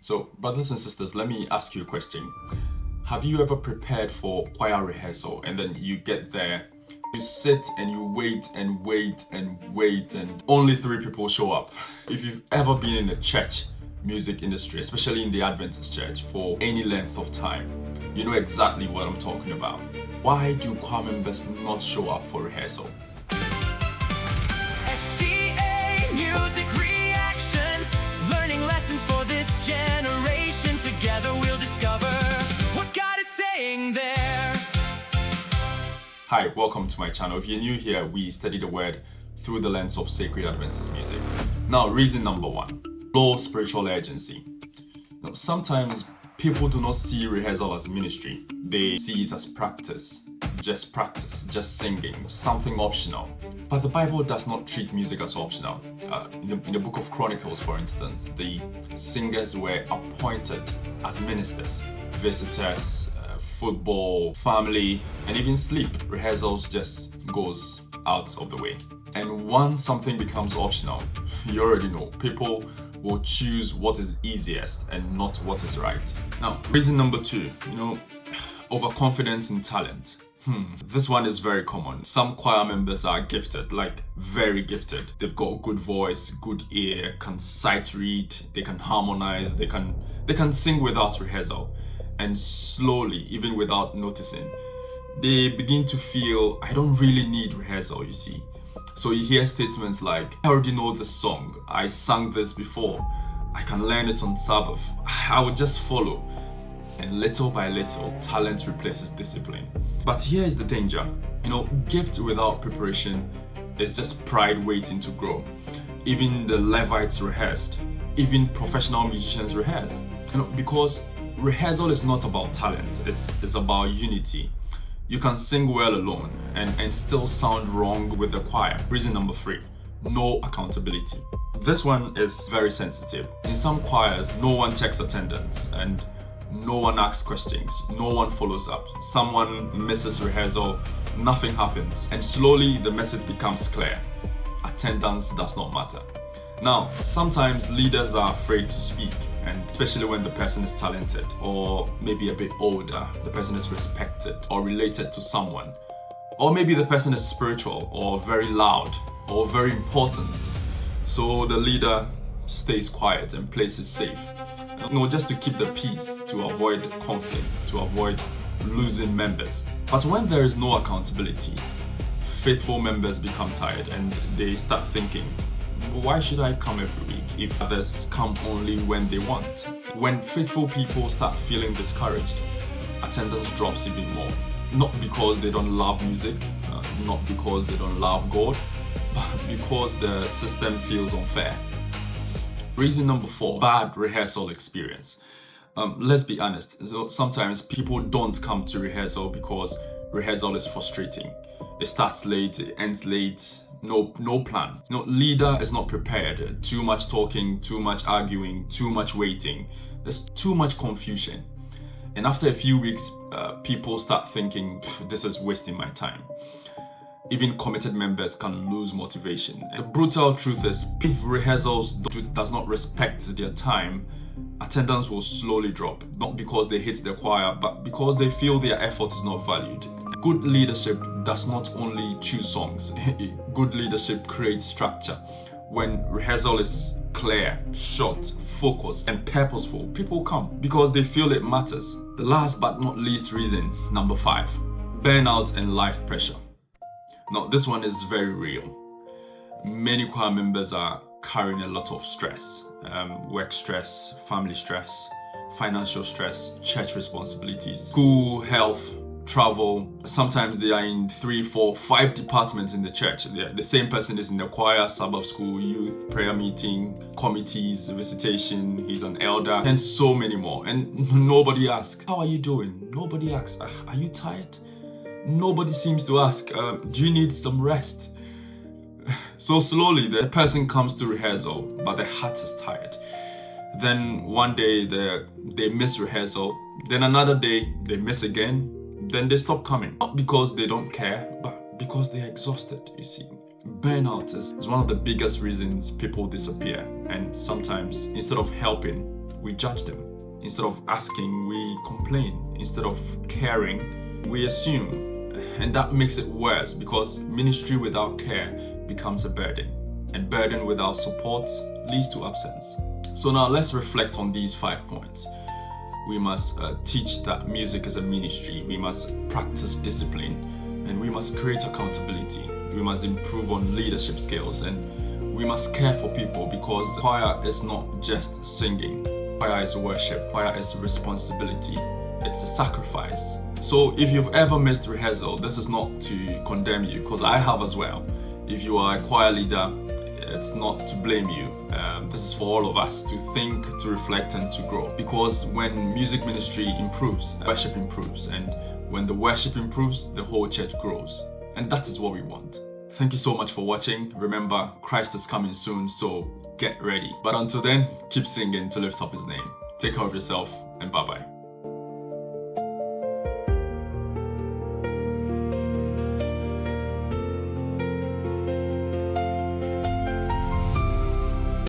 So, brothers and sisters, let me ask you a question. Have you ever prepared for choir rehearsal and then you get there, you sit and you wait and wait and wait and only 3 people show up? If you've ever been in the church music industry, especially in the Adventist church, for any length of time, you know exactly what I'm talking about. Why do choir members not show up for rehearsal? SDA Music Reactions, learning lessons for this generation. Together we'll discover what God is saying there. Hi, welcome to my channel. If you're new here, we study the word through the lens of sacred Adventist music. Now, reason number 1, low spiritual urgency. Now, sometimes people do not see rehearsal as ministry. They see it as practice, just singing, something optional. But the Bible does not treat music as optional. In the book of Chronicles, for instance, the singers were appointed as ministers, visitors, football, family, and even sleep. Rehearsals just goes out of the way. And once something becomes optional, you already know, people will choose what is easiest and not what is right. Now, reason number 2, overconfidence in talent. This one is very common. Some choir members are gifted, like very gifted. They've got good voice, good ear, can sight read, they can harmonize, they can sing without rehearsal. And slowly, even without noticing, they begin to feel, I don't really need rehearsal, you see. So you hear statements like, I already know this song, I sang this before, I can learn it on Sabbath, I will just follow. And little by little, talent replaces discipline. But here is the danger. Gift without preparation is just pride waiting to grow. Even the Levites rehearsed. Even professional musicians rehearse. Because rehearsal is not about talent, it's about unity. You can sing well alone and still sound wrong with the choir. Reason number 3, no accountability. This one is very sensitive. In some choirs, no one checks attendance and no one asks questions, no one follows up. Someone misses rehearsal, nothing happens, and slowly the message becomes clear. Attendance does not matter. Now, sometimes leaders are afraid to speak, and especially when the person is talented or maybe a bit older, the person is respected or related to someone, or maybe the person is spiritual or very loud or very important. So the leader stays quiet and plays it safe. Just to keep the peace, to avoid conflict, to avoid losing members. But when there is no accountability, faithful members become tired and they start thinking, why should I come every week if others come only when they want? When faithful people start feeling discouraged, attendance drops even more. Not because they don't love music, not because they don't love God, but because the system feels unfair. Reason number 4, bad rehearsal experience. Let's be honest, sometimes people don't come to rehearsal because rehearsal is frustrating. It starts late, it ends late, no plan. Leader is not prepared. Too much talking, too much arguing, too much waiting. There's too much confusion. And after a few weeks, people start thinking, this is wasting my time. Even committed members can lose motivation. The brutal truth is, if rehearsals does not respect their time, attendance will slowly drop. Not because they hate the choir, but because they feel their effort is not valued. Good leadership does not only choose songs. Good leadership creates structure. When rehearsal is clear, short, focused, and purposeful, people come because they feel it matters. The last but not least reason, number 5, burnout and life pressure. Now, this one is very real. Many choir members are carrying a lot of stress, work stress, family stress, financial stress, church responsibilities, school, health, travel. Sometimes they are in 3, 4, 5 departments in the church. The same person is in the choir, Sabbath school, youth, prayer meeting, committees, visitation, he's an elder, and so many more. And nobody asks, how are you doing? Nobody asks, are you tired? Nobody seems to ask, do you need some rest? So slowly the person comes to rehearsal, but their heart is tired. Then one day they miss rehearsal, then another day they miss again, then they stop coming. Not because they don't care, but because they're exhausted, you see. Burnout is one of the biggest reasons people disappear, and sometimes instead of helping, we judge them. Instead of asking, we complain. Instead of caring, we assume. And that makes it worse because ministry without care becomes a burden. And burden without support leads to absence. So now let's reflect on these 5 points. We must teach that music is a ministry. We must practice discipline. And we must create accountability. We must improve on leadership skills. And we must care for people because choir is not just singing. Choir is worship. Choir is responsibility. It's a sacrifice. So if you've ever missed rehearsal, this is not to condemn you, because I have as well. If you are a choir leader, it's not to blame you. This is for all of us to think, to reflect, and to grow. Because when music ministry improves, worship improves. And when the worship improves, the whole church grows. And that is what we want. Thank you so much for watching. Remember, Christ is coming soon, so get ready. But until then, keep singing to lift up his name. Take care of yourself, and bye-bye.